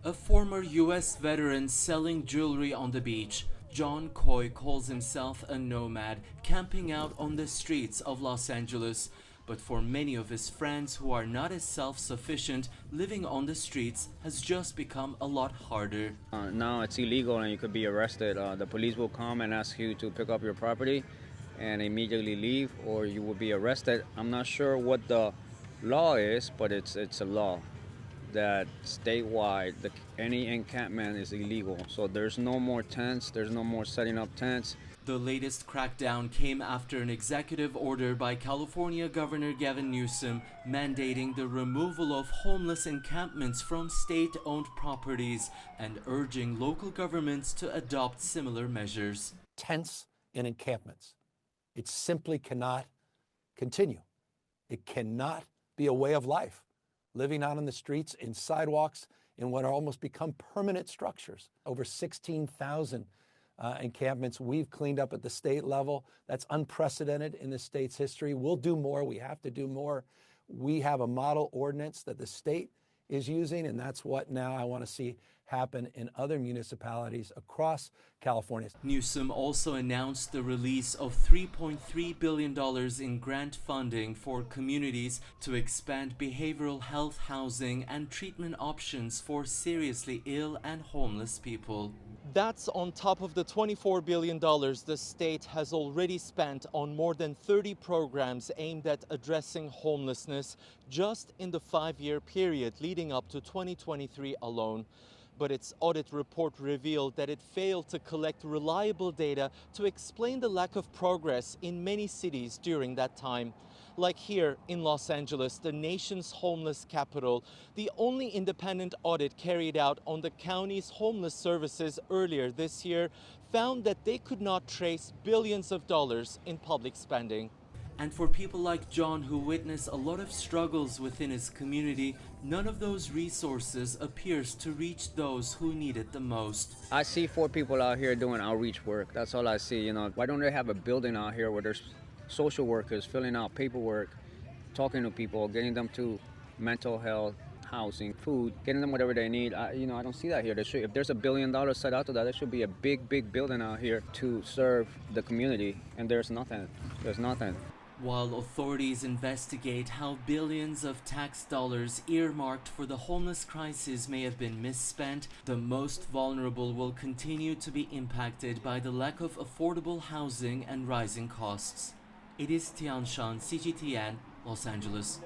A former US veteran selling jewelry on the beach, John Coy calls himself a nomad, camping out on the streets of Los Angeles. But for many of his friends who are not as self-sufficient, living on the streets has just become a lot harder. Now it's illegal and you could be arrested. The police will come and ask you to pick up your property and immediately leave, or you will be arrested. I'm not sure what the law is, but it's a law that statewide any encampment is illegal. So there's no more tents, there's no more setting up tents. The latest crackdown came after an executive order by California Governor Gavin Newsom mandating the removal of homeless encampments from state-owned properties and urging local governments to adopt similar measures. Tents and encampments. It simply cannot continue. It cannot be a way of life. Living out on the streets, in sidewalks, in what are almost become permanent structures. Over 16,000 encampments we've cleaned up at the state level. That's unprecedented in the state's history. We'll do more. We have to do more. We have a model ordinance that the state is using, and that's what now I want to see happen in other municipalities across California. Newsom also announced the release of $3.3 billion in grant funding for communities to expand behavioral health housing and treatment options for seriously ill and homeless people. That's on top of the $24 billion the state has already spent on more than 30 programs aimed at addressing homelessness just in the 5-year period leading up to 2023 alone. But its audit report revealed that it failed to collect reliable data to explain the lack of progress in many cities during that time. Like here in Los Angeles, the nation's homeless capital, the only independent audit carried out on the county's homeless services earlier this year found that they could not trace billions of dollars in public spending. And for people like John, who witness a lot of struggles within his community, none of those resources appears to reach those who need it the most. I see 4 people out here doing outreach work. That's all I see. You know, why don't they have a building out here where there's social workers filling out paperwork, talking to people, getting them to mental health, housing, food, getting them whatever they need. I don't see that here. If there's $1 billion set out to that, there should be a big building out here to serve the community, and there's nothing. There's nothing. While authorities investigate how billions of tax dollars earmarked for the homeless crisis may have been misspent, the most vulnerable will continue to be impacted by the lack of affordable housing and rising costs. Ediz, Tiyansan, CGTN, Los Angeles.